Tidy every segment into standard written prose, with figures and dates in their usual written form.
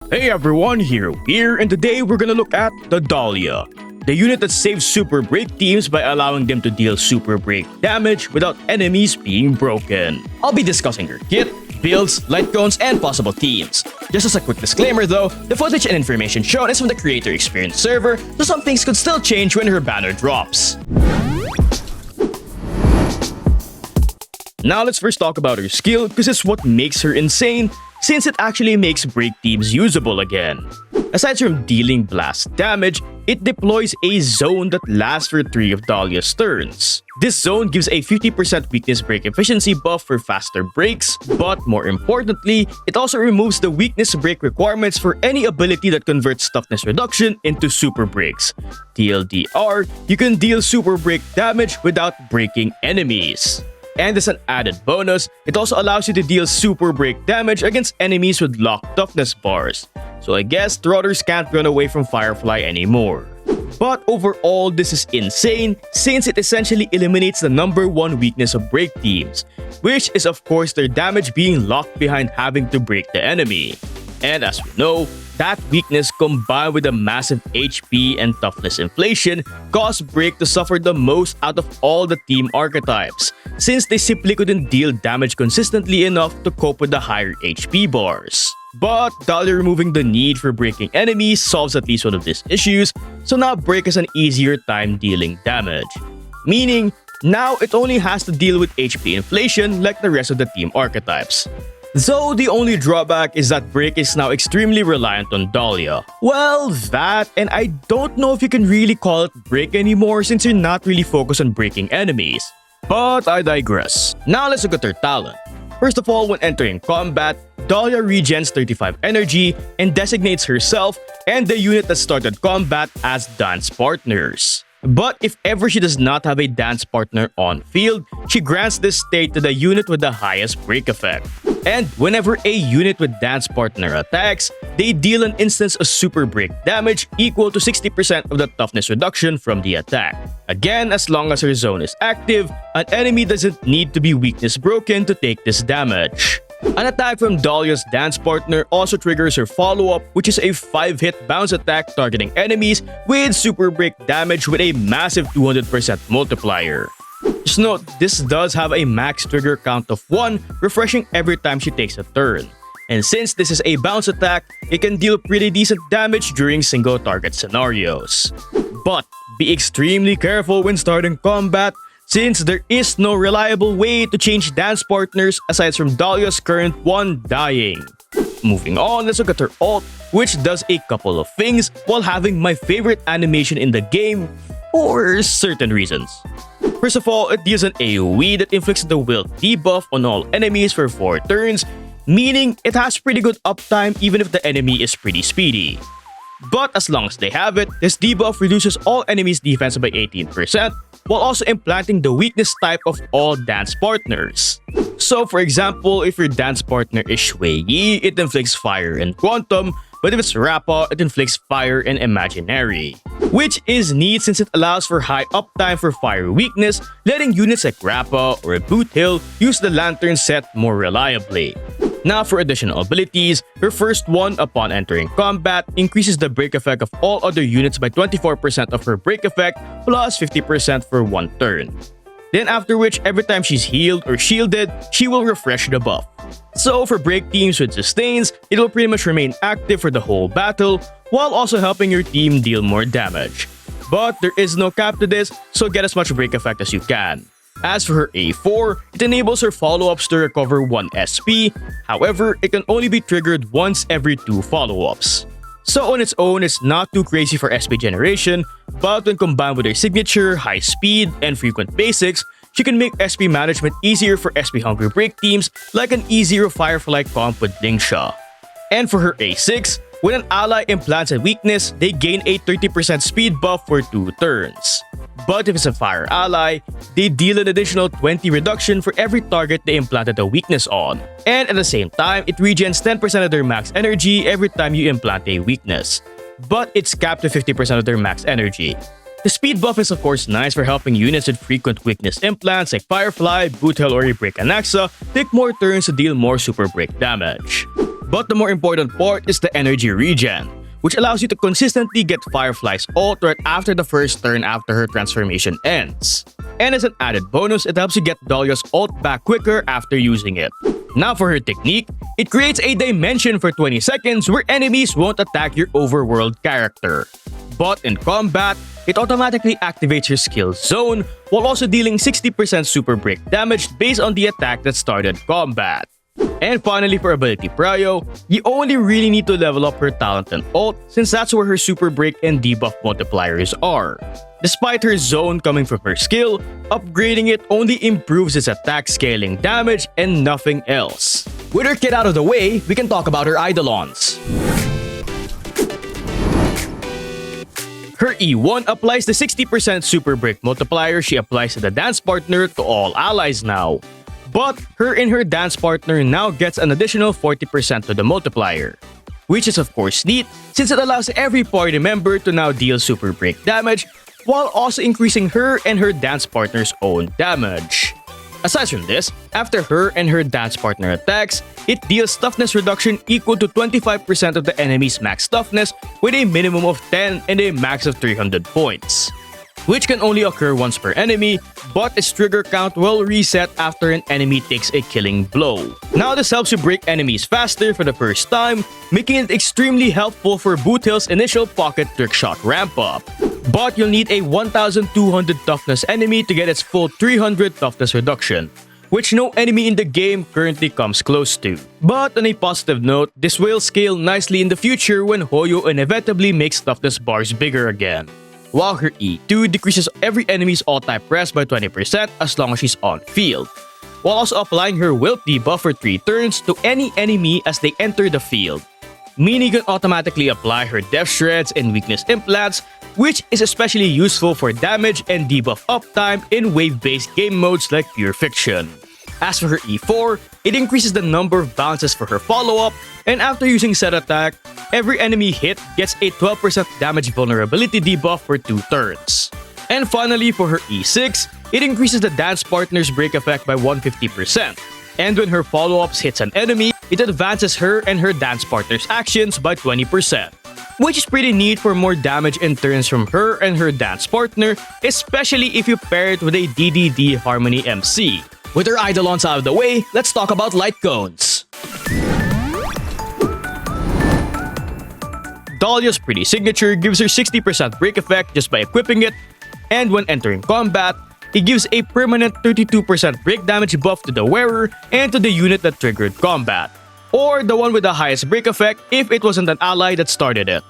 Hey everyone, Heero here, and today we're gonna look at the Dahlia, the unit that saves super break teams by allowing them to deal super break damage without enemies being broken. I'll be discussing her kit, builds, Lightcones, and possible teams. Just as a quick disclaimer though, the footage and information shown is from the creator experience server, so some things could still change when her banner drops. Now let's first talk about her skill, because it's what makes her insane, since it actually makes break teams usable again. Aside from dealing blast damage, it deploys a zone that lasts for 3 of Dahlia's turns. This zone gives a 50% weakness break efficiency buff for faster breaks, but more importantly, it also removes the weakness break requirements for any ability that converts toughness reduction into super breaks. TLDR, you can deal super break damage without breaking enemies. And as an added bonus, it also allows you to deal super break damage against enemies with locked toughness bars. So I guess Trotters can't run away from Firefly anymore. But overall, this is insane since it essentially eliminates the number one weakness of break teams, which is of course their damage being locked behind having to break the enemy. And as we know, that weakness combined with a massive HP and toughness inflation caused Break to suffer the most out of all the team archetypes, since they simply couldn't deal damage consistently enough to cope with the higher HP bars. But Dahlia removing the need for breaking enemies solves at least one of these issues, so now Break has an easier time dealing damage. Meaning, now it only has to deal with HP inflation like the rest of the team archetypes. Though the only drawback is that Break is now extremely reliant on Dahlia. Well, that, and I don't know if you can really call it Break anymore since you're not really focused on breaking enemies. But I digress. Now let's look at her talent. First of all, when entering combat, Dahlia regens 35 energy and designates herself and the unit that started combat as dance partners. But if ever she does not have a dance partner on field, she grants this state to the unit with the highest break effect. And whenever a unit with dance partner attacks, they deal an instance of super break damage equal to 60% of the toughness reduction from the attack. Again, as long as her zone is active, an enemy doesn't need to be weakness broken to take this damage. An attack from Dahlia's dance partner also triggers her follow-up, which is a 5-hit bounce attack targeting enemies with super break damage with a massive 200% multiplier. Just note, this does have a max trigger count of 1, refreshing every time she takes a turn. And since this is a bounce attack, it can deal pretty decent damage during single target scenarios. But be extremely careful when starting combat, since there is no reliable way to change dance partners aside from Dahlia's current one dying. Moving on, let's look at her ult, which does a couple of things while having my favorite animation in the game for certain reasons. First of all, it deals an AoE that inflicts the wilt debuff on all enemies for 4 turns, meaning it has pretty good uptime even if the enemy is pretty speedy. But as long as they have it, this debuff reduces all enemies' defense by 18%, while also implanting the weakness type of all dance partners. So for example, if your dance partner is Shui Yi, it inflicts fire and quantum, but if it's Rappa, it inflicts fire and imaginary. Which is neat since it allows for high uptime for fire weakness, letting units like Rappa or Boot Hill use the lantern set more reliably. Now for additional abilities, her first one upon entering combat increases the break effect of all other units by 24% of her break effect plus 50% for 1 turn. Then after which, every time she's healed or shielded, she will refresh the buff. So for break teams with sustains, it will pretty much remain active for the whole battle, while also helping your team deal more damage. But there is no cap to this, so get as much break effect as you can. As for her A4, it enables her follow-ups to recover 1 SP, however, it can only be triggered once every 2 follow-ups. So on its own, it's not too crazy for SP generation, but when combined with her signature, high speed, and frequent basics, she can make SP management easier for SP-hungry break teams like an E0 Firefly comp with Lingsha. And for her A6, when an ally implants a weakness, they gain a 30% speed buff for 2 turns. But if it's a fire ally, they deal an additional 20 reduction for every target they implanted a weakness on. And at the same time, it regens 10% of their max energy every time you implant a weakness. But it's capped to 50% of their max energy. The speed buff is of course nice for helping units with frequent weakness implants like Firefly, Boot Hill, or Break Anaxa take more turns to deal more super break damage. But the more important part is the energy regen, which allows you to consistently get Firefly's ult right after the first turn after her transformation ends. And as an added bonus, it helps you get Dahlia's ult back quicker after using it. Now for her technique, it creates a dimension for 20 seconds where enemies won't attack your overworld character. But in combat, it automatically activates your skill zone while also dealing 60% super break damage based on the attack that started combat. And finally for ability prio, you only really need to level up her talent and ult since that's where her super break and debuff multipliers are. Despite her zone coming from her skill, upgrading it only improves its attack scaling damage and nothing else. With her kit out of the way, we can talk about her Eidolons. Her E1 applies the 60% super break multiplier she applies to the dance partner to all allies now. But her and her dance partner now gets an additional 40% to the multiplier. Which is of course neat since it allows every party member to now deal super break damage while also increasing her and her dance partner's own damage. Aside from this, after her and her dance partner attacks, it deals toughness reduction equal to 25% of the enemy's max toughness with a minimum of 10 and a max of 300 points. Which can only occur once per enemy, but its trigger count will reset after an enemy takes a killing blow. Now this helps you break enemies faster for the first time, making it extremely helpful for Boot Hill's initial pocket trickshot ramp up. But you'll need a 1200 toughness enemy to get its full 300 toughness reduction, which no enemy in the game currently comes close to. But on a positive note, this will scale nicely in the future when Hoyo inevitably makes toughness bars bigger again. While her E2 decreases every enemy's all-type rest by 20% as long as she's on field, while also applying her wilt debuff for 3 turns to any enemy as they enter the field. Meaning you can automatically apply her death shreds and weakness implants, which is especially useful for damage and debuff uptime in wave-based game modes like Pure Fiction. As for her E4, it increases the number of bounces for her follow-up, and after using set attack, every enemy hit gets a 12% damage vulnerability debuff for 2 turns. And finally for her E6, it increases the dance partner's break effect by 150%. And when her follow-ups hits an enemy, it advances her and her dance partner's actions by 20. Which is pretty neat for more damage and turns from her and her dance partner, especially if you pair it with a DDD Harmony MC. With her Eidolons out of the way, let's talk about Lightcones. Dahlia's pretty signature gives her 60% break effect just by equipping it, and when entering combat, it gives a permanent 32% break damage buff to the wearer and to the unit that triggered combat, or the one with the highest break effect if it wasn't an ally that started it.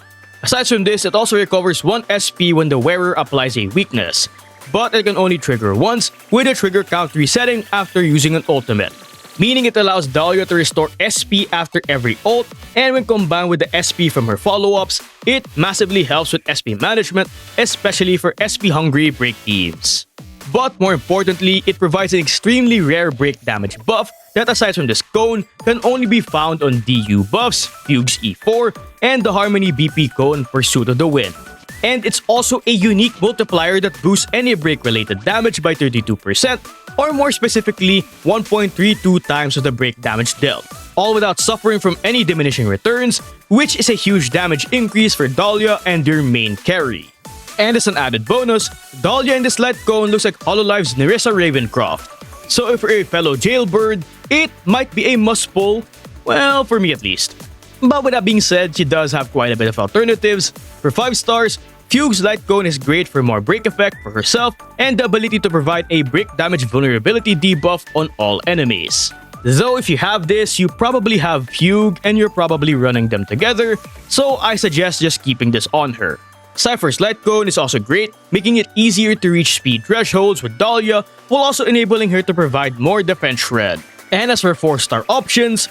Aside from this, it also recovers 1 SP when the wearer applies a weakness, but it can only trigger once with a trigger count resetting after using an ultimate. Meaning it allows Dahlia to restore SP after every ult, and when combined with the SP from her follow-ups, it massively helps with SP management, especially for SP-hungry break teams. But more importantly, it provides an extremely rare break damage buff that aside from this cone, can only be found on DU buffs, Fugue's E4, and the Harmony BP cone Pursuit of the Wind. And it's also a unique multiplier that boosts any break-related damage by 32%, or more specifically, 1.32 times of the break damage dealt, all without suffering from any diminishing returns, which is a huge damage increase for Dahlia and your main carry. And as an added bonus, Dahlia in this Lightcone looks like Hololive's Nerissa Ravencroft. So if you're a fellow jailbird, it might be a must-pull, well, for me at least. But with that being said, she does have quite a bit of alternatives. For 5 stars, Fugue's Lightcone is great for more break effect for herself and the ability to provide a break damage vulnerability debuff on all enemies. Though if you have this, you probably have Fugue and you're probably running them together, so I suggest just keeping this on her. Cypher's Lightcone is also great, making it easier to reach speed thresholds with Dahlia while also enabling her to provide more defense shred. And as for 4-star options,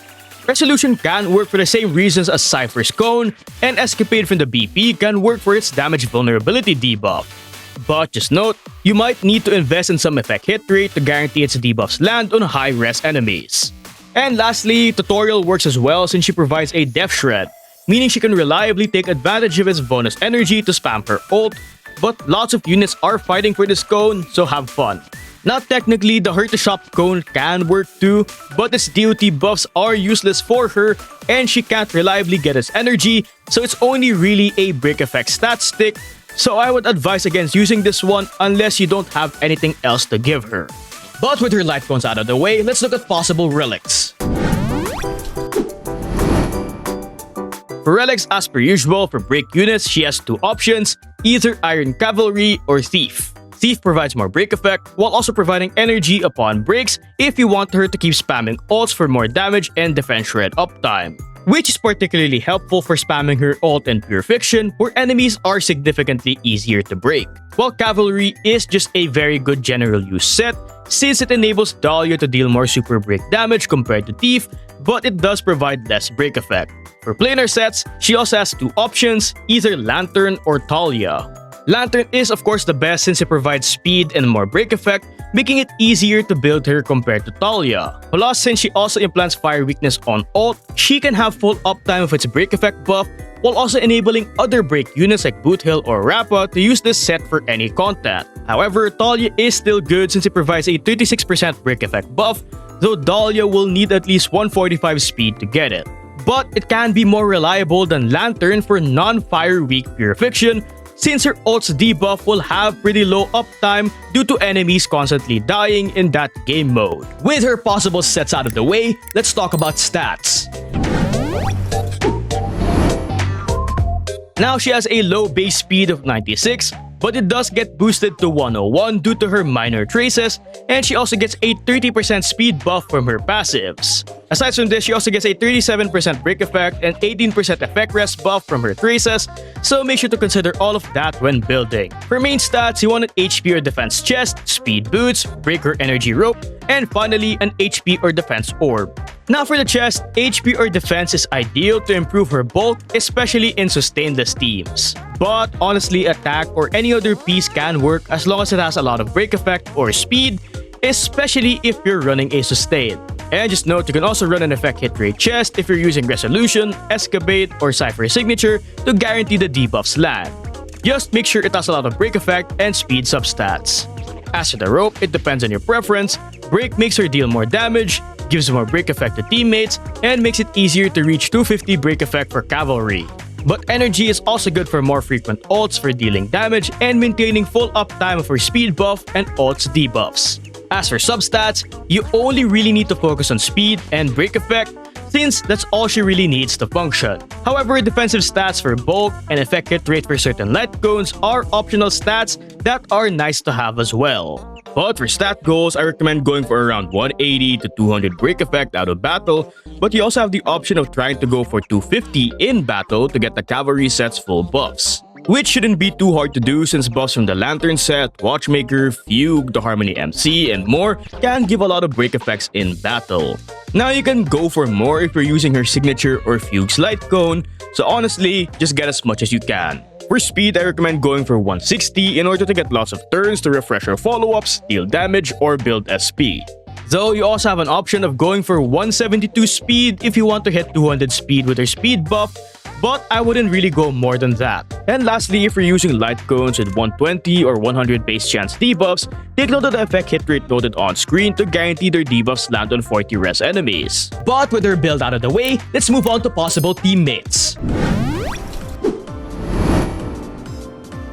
Resolution can work for the same reasons as Cypher's Cone, and Escapade from the BP can work for its damage vulnerability debuff. But just note, you might need to invest in some effect hit rate to guarantee its debuffs land on high res enemies. And lastly, Tutorial works as well since she provides a Death Shred, meaning she can reliably take advantage of its bonus energy to spam her ult, but lots of units are fighting for this cone, so have fun. Now technically, the Hurt to Shop cone can work too, but its DOT buffs are useless for her and she can't reliably get its energy, so it's only really a break effect stat stick, so I would advise against using this one unless you don't have anything else to give her. But with her light cones out of the way, let's look at possible relics. For relics, as per usual, for break units, she has two options, either Iron Cavalry or Thief. Thief provides more break effect, while also providing energy upon breaks if you want her to keep spamming ults for more damage and defense shred uptime, which is particularly helpful for spamming her ult in Pure Fiction, where enemies are significantly easier to break. While Cavalry is just a very good general use set, since it enables Dahlia to deal more super break damage compared to Thief, but it does provide less break effect. For planar sets, she also has two options, either Lantern or Talia. Lantern is of course the best since it provides speed and more break effect, making it easier to build her compared to Talia. Plus, since she also implants fire weakness on ult, she can have full uptime of its break effect buff, while also enabling other break units like Boothill or Rappa to use this set for any content. However, Talia is still good since it provides a 36% break effect buff, though Dahlia will need at least 145 speed to get it. But it can be more reliable than Lantern for non-fire weak Pure Fiction, since her ult's debuff will have pretty low uptime due to enemies constantly dying in that game mode. With her possible sets out of the way, let's talk about stats. Now she has a low base speed of 96, but it does get boosted to 101 due to her minor traces, and she also gets a 30% speed buff from her passives. Aside from this, she also gets a 37% break effect and 18% effect rest buff from her traces, so make sure to consider all of that when building. For main stats, you want an HP or defense chest, speed boots, break or energy rope, and finally an HP or defense orb. Now for the chest, HP or defense is ideal to improve her bulk, especially in sustainless teams. But honestly, attack or any other piece can work as long as it has a lot of break effect or speed, especially if you're running a sustain. And just note, you can also run an effect hit rate chest if you're using Resolution, Excavate, or Cypher Signature to guarantee the debuffs land. Just make sure it has a lot of break effect and speed substats. As for the rope, it depends on your preference. Break makes her deal more damage, gives more break effect to teammates, and makes it easier to reach 250 break effect for Cavalry. But energy is also good for more frequent ults for dealing damage and maintaining full uptime for speed buff and ults debuffs. As for substats, you only really need to focus on speed and break effect, since that's all she really needs to function. However, defensive stats for bulk and effect hit rate for certain light cones are optional stats that are nice to have as well. But for stat goals, I recommend going for around 180 to 200 break effect out of battle, but you also have the option of trying to go for 250 in battle to get the cavalry set's full buffs, which shouldn't be too hard to do since buffs from the Lantern set, Watchmaker, Fugue, the Harmony MC, and more can give a lot of break effects in battle. Now you can go for more if you're using her signature or Fugue's light cone, so honestly, just get as much as you can. For speed, I recommend going for 160 in order to get lots of turns to refresh her follow-ups, deal damage, or build SP. Though you also have an option of going for 172 speed if you want to hit 200 speed with her speed buff, but I wouldn't really go more than that. And lastly, if you're using light cones with 120 or 100 base chance debuffs, take note of the effect hit rate noted on screen to guarantee their debuffs land on 40 res enemies. But with her build out of the way, let's move on to possible teammates.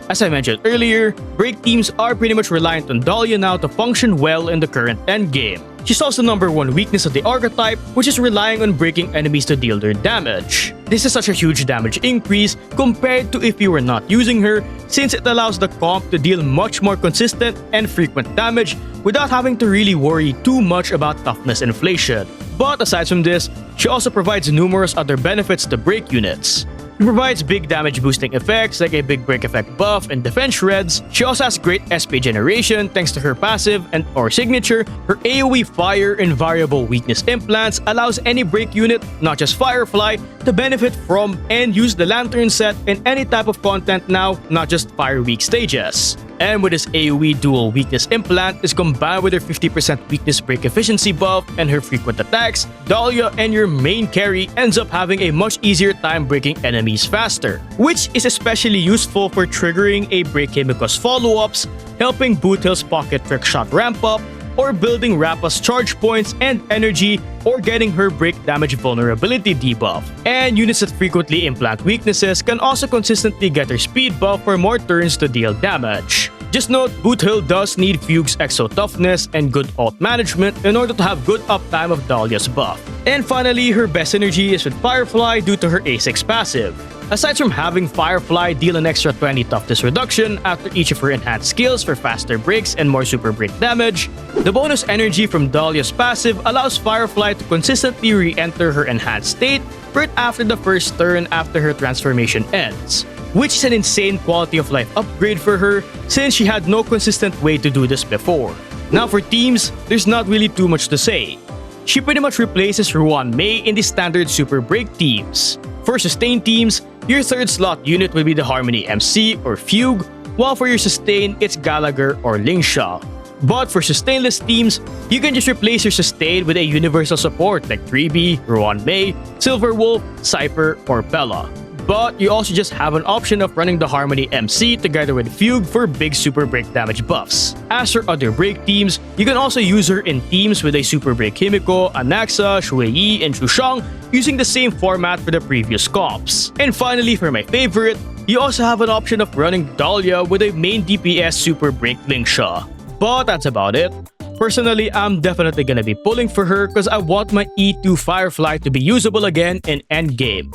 As I mentioned earlier, break teams are pretty much reliant on Dahlia now to function well in the current endgame. She solves the #1 weakness of the archetype, which is relying on breaking enemies to deal their damage. This is such a huge damage increase compared to if you were not using her, since it allows the comp to deal much more consistent and frequent damage without having to really worry too much about toughness inflation. But aside from this, she also provides numerous other benefits to break units. She provides big damage boosting effects like a big break effect buff and defense shreds. She also has great SP generation thanks to her passive and or signature. Her AoE fire and variable weakness implants allows any break unit, not just Firefly, to benefit from and use the Lantern set in any type of content now, not just fire weak stages. And with his AoE dual weakness implant is combined with her 50% weakness break efficiency buff and her frequent attacks, Dahlia and your main carry ends up having a much easier time breaking enemies faster, which is especially useful for triggering a break Himiko's follow-ups, helping Boothill's pocket trick shot ramp up, or building Rappa's charge points and energy, or getting her break damage vulnerability debuff. And units that frequently implant weaknesses can also consistently get her speed buff for more turns to deal damage. Just note, Boothill does need Fugue's Exo Toughness and good ult management in order to have good uptime of Dahlia's buff. And finally, her best synergy is with Firefly due to her A6 passive. Aside from having Firefly deal an extra 20 toughness reduction after each of her enhanced skills for faster breaks and more super break damage, the bonus energy from Dahlia's passive allows Firefly to consistently re-enter her enhanced state right after the first turn after her transformation ends, which is an insane quality of life upgrade for her since she had no consistent way to do this before. Now for teams, there's not really too much to say. She pretty much replaces Ruan Mei in the standard super break teams. For sustain teams, your third slot unit will be the Harmony MC or Fugue, while for your sustain, it's Gallagher or Lingsha. But for sustainless teams, you can just replace your sustain with a universal support like 3B, Ruan Mei, Silver Wolf, Cypher, or Bella. But you also just have an option of running the Harmony MC together with Fugue for big super break damage buffs. As for other break teams, you can also use her in teams with a super break Himiko, Anaxa, Shuei, and Shushang using the same format for the previous comps. And finally, for my favorite, you also have an option of running Dahlia with a main DPS super break Lingsha. But that's about it. Personally, I'm definitely gonna be pulling for her because I want my E2 Firefly to be usable again in endgame.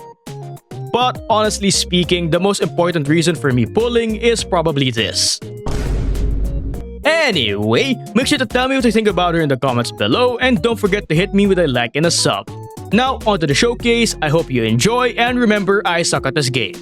But honestly speaking, the most important reason for me pulling is probably this. Anyway, make sure to tell me what you think about her in the comments below and don't forget to hit me with a like and a sub. Now onto the showcase, I hope you enjoy and remember I suck at this game.